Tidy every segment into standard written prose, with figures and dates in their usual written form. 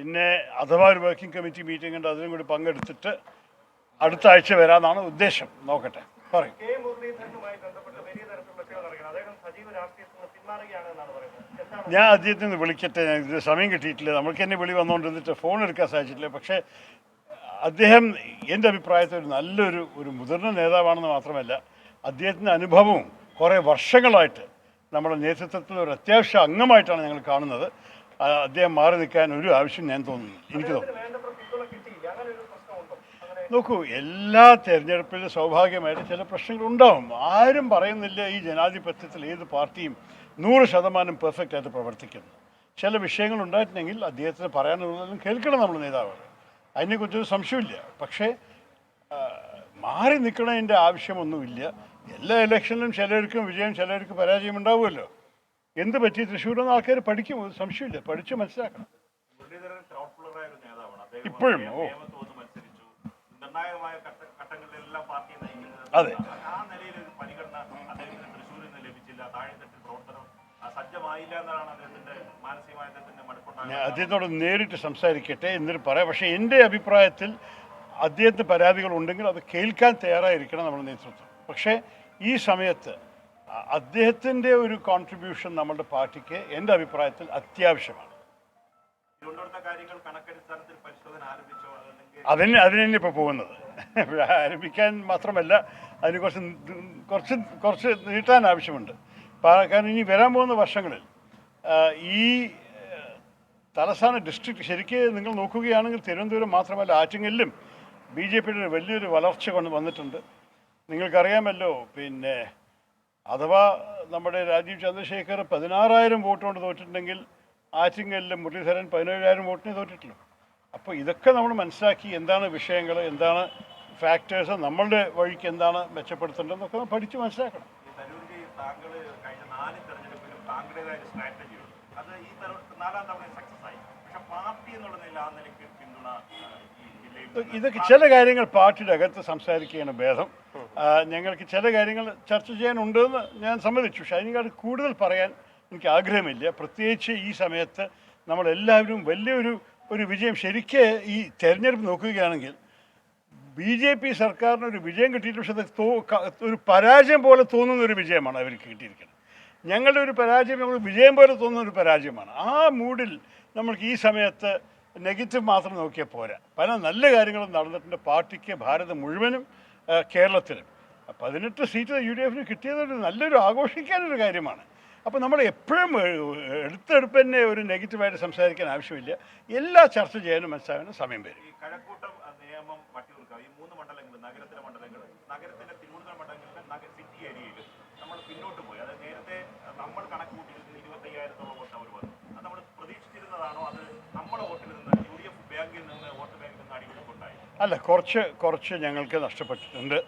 പിന്നെ അഥവാ ഒരു വർക്കിംഗ് കമ്മിറ്റി മീറ്റിംഗ് ഉണ്ട്, അതിലും കൂടി പങ്കെടുത്തിട്ട് അടുത്ത ആഴ്ച വരാമെന്നാണ് ഉദ്ദേശം. നോക്കട്ടെ, പറയും. ഞാൻ അദ്ദേഹത്തിൽ നിന്ന് വിളിക്കട്ടെ. ഇത് സമയം കിട്ടിയിട്ടില്ല, നമ്മൾക്ക് എന്നെ വിളി വന്നുകൊണ്ടിരുന്നിട്ട് ഫോൺ എടുക്കാൻ സാധിച്ചിട്ടില്ല. പക്ഷേ അദ്ദേഹം എൻ്റെ അഭിപ്രായത്തിൽ ഒരു നല്ലൊരു മുതിർന്ന നേതാവാണെന്ന് മാത്രമല്ല, അദ്ദേഹത്തിൻ്റെ അനുഭവവും കുറേ വർഷങ്ങളായിട്ട് നമ്മുടെ നേതൃത്വത്തിൽ ഒരു അത്യാവശ്യ അംഗമായിട്ടാണ് ഞങ്ങൾ കാണുന്നത്. അദ്ദേഹം മാറി നിൽക്കാൻ ഒരു ആവശ്യം ഞാൻ തോന്നുന്നു, എനിക്ക് തോന്നുന്നു. നോക്കൂ, എല്ലാ തെരഞ്ഞെടുപ്പിലും സ്വാഭാവികമായിട്ട് ചില പ്രശ്നങ്ങളുണ്ടാവും. ആരും പറയുന്നില്ല ഈ ജനാധിപത്യത്തിൽ ഏത് പാർട്ടിയും 100% പെർഫെക്റ്റ് ആയിട്ട് പ്രവർത്തിക്കുന്നു. ചില വിഷയങ്ങൾ ഉണ്ടായിട്ടുണ്ടെങ്കിൽ അദ്ദേഹത്തിന് പറയാനുള്ളതും കേൾക്കണം നമ്മൾ നേതാവ്, അതിനെക്കുറിച്ചൊരു സംശയമില്ല. പക്ഷേ മാറി നിൽക്കണതിൻ്റെ ആവശ്യമൊന്നുമില്ല. എല്ലാ ഇലക്ഷനിലും ചിലർക്കും വിജയം ചിലർക്ക് പരാജയം ഉണ്ടാവുമല്ലോ. എന്ത് പറ്റി തൃശ്ശൂരിൽ ആൾക്കാർ പഠിക്കും, സംശയമില്ല, പഠിച്ച് മനസ്സിലാക്കണം. ഇപ്പോഴും അതെ, ഞാൻ അദ്ദേഹത്തോട് നേരിട്ട് സംസാരിക്കട്ടെ, എന്നിട്ട് പറയാം. പക്ഷേ എൻ്റെ അഭിപ്രായത്തിൽ അദ്ദേഹത്തിന് പരാതികളുണ്ടെങ്കിൽ അത് കേൾക്കാൻ തയ്യാറായിരിക്കണം നമ്മുടെ നേതൃത്വം. പക്ഷേ ഈ സമയത്ത് അദ്ദേഹത്തിൻ്റെ ഒരു കോൺട്രിബ്യൂഷൻ നമ്മുടെ പാർട്ടിക്ക് എൻ്റെ അഭിപ്രായത്തിൽ അത്യാവശ്യമാണ്. അതിനെ ഇപ്പോൾ പോകുന്നത് ആരംഭിക്കാൻ മാത്രമല്ല, അതിന് കുറച്ച് നീട്ടാൻ ആവശ്യമുണ്ട്. കാരണം ഇനി വരാൻ പോകുന്ന വർഷങ്ങളിൽ ഈ തലസ്ഥാന ഡിസ്ട്രിക്ട് ശരിക്ക് നിങ്ങൾ നോക്കുകയാണെങ്കിൽ തിരുവനന്തപുരം മാത്രമല്ല, ആറ്റിങ്ങലിലും BJPയുടെ വലിയൊരു വളർച്ച വന്നിട്ടുണ്ട്. നിങ്ങൾക്കറിയാമല്ലോ. പിന്നെ അഥവാ നമ്മുടെ രാജീവ് ചന്ദ്രശേഖർ 16,000 വോട്ട് കൊണ്ട് തോറ്റിട്ടുണ്ടെങ്കിൽ ആറ്റിങ്ങലിലും മുരളീധരൻ 17,000 വോട്ടിനെ തോറ്റിട്ടുള്ളൂ. അപ്പോൾ ഇതൊക്കെ നമ്മൾ മനസ്സിലാക്കി എന്താണ് വിഷയങ്ങൾ, എന്താണ് ഫാക്ടേഴ്സ്, നമ്മളുടെ വഴിക്ക് എന്താണ് മെച്ചപ്പെടുത്തേണ്ടതെന്നൊക്കെ പഠിച്ച് മനസ്സിലാക്കണം. ഇതൊക്കെ ചില കാര്യങ്ങൾ പാർട്ടിയുടെ അകത്ത് സംസാരിക്കുകയാണ് ഭേദം. ഞങ്ങൾക്ക് ചില കാര്യങ്ങൾ ചർച്ച ചെയ്യാനുണ്ടെന്ന് ഞാൻ സമ്മതിച്ചു. പക്ഷേ അതിനേക്കാൾ കൂടുതൽ പറയാൻ എനിക്ക് ആഗ്രഹമില്ല. പ്രത്യേകിച്ച് ഈ സമയത്ത് നമ്മളെല്ലാവരും വലിയൊരു വിജയം, ശരിക്ക് ഈ തെരഞ്ഞെടുപ്പ് നോക്കുകയാണെങ്കിൽ BJP സർക്കാരിനൊരു വിജയം കിട്ടിയിട്ട്, പക്ഷേ ഒരു പരാജയം പോലെ തോന്നുന്നൊരു വിജയമാണ് അവർക്ക് കിട്ടിയിരിക്കുന്നത്. ഞങ്ങളുടെ ഒരു പരാജയം നമ്മൾ വിജയം പോലെ തോന്നുന്ന ഒരു പരാജയമാണ്. ആ മൂഡിൽ നമ്മൾക്ക് ഈ സമയത്ത് നെഗറ്റീവ് മാത്രം നോക്കിയാൽ പോരാ. പല നല്ല കാര്യങ്ങളും നടന്നിട്ടുണ്ട് പാർട്ടിക്ക്, ഭാരതം മുഴുവനും, കേരളത്തിലും. 18 സീറ്റ് UDF കിട്ടിയതൊരു നല്ലൊരു ആഘോഷിക്കാനൊരു കാര്യമാണ്. അപ്പോൾ നമ്മൾ എപ്പോഴും എടുത്തെടുപ്പ് തന്നെ ഒരു നെഗറ്റീവായിട്ട് സംസാരിക്കാൻ ആവശ്യമില്ല. എല്ലാ ചർച്ച ചെയ്യാനും മനസ്സിലാകാനും സമയം വരും. അല്ല, കുറച്ച് ഞങ്ങൾക്ക് നഷ്ടപ്പെട്ടിട്ടുണ്ട്.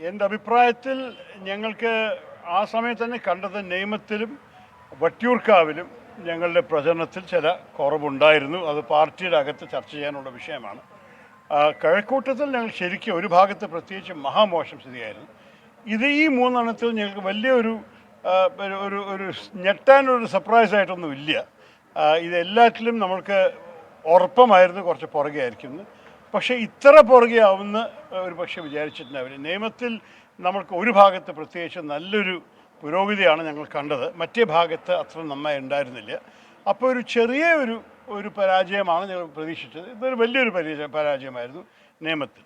എൻ്റെ അഭിപ്രായത്തിൽ ഞങ്ങൾക്ക് ആ സമയത്ത് തന്നെ കണ്ടത് നേമത്തിലും വട്ടിയൂർക്കാവിലും ഞങ്ങളുടെ പ്രചരണത്തിൽ ചില കുറവുണ്ടായിരുന്നു. അത് പാർട്ടിയുടെ അകത്ത് ചർച്ച ചെയ്യാനുള്ള വിഷയമാണ്. കഴക്കൂട്ടത്തിൽ ഞങ്ങൾ ശരിക്കും ഒരു ഭാഗത്ത് പ്രത്യേകിച്ച് മഹാമോശം സ്ഥിതിയായിരുന്നു. ഈ 3 എണ്ണത്തിൽ ഞങ്ങൾക്ക് വലിയൊരു ഞെട്ടാനൊരു സർപ്രൈസായിട്ടൊന്നും ഇല്ല. ഇതെല്ലാറ്റിലും നമ്മൾക്ക് ഉറപ്പമായിരുന്നു കുറച്ച് പുറകെ ആയിരിക്കുന്നു. പക്ഷേ ഇത്ര പുറകെ ആവുമെന്ന് ഒരു പക്ഷേ വിചാരിച്ചിട്ടുണ്ടാവില്ല. നിയമത്തിൽ നമ്മൾക്ക് ഒരു ഭാഗത്ത് പ്രത്യേകിച്ച് നല്ലൊരു പുരോഗതിയാണ് ഞങ്ങൾ കണ്ടത്, മറ്റേ ഭാഗത്ത് അത്ര നന്നായി ഉണ്ടായിരുന്നില്ല. അപ്പോൾ ഒരു ചെറിയ ഒരു പരാജയമാണ് ഞങ്ങൾ പ്രതീക്ഷിച്ചത്. ഇതൊരു വലിയൊരു പരാജയമായിരുന്നു നിയമത്തിൽ.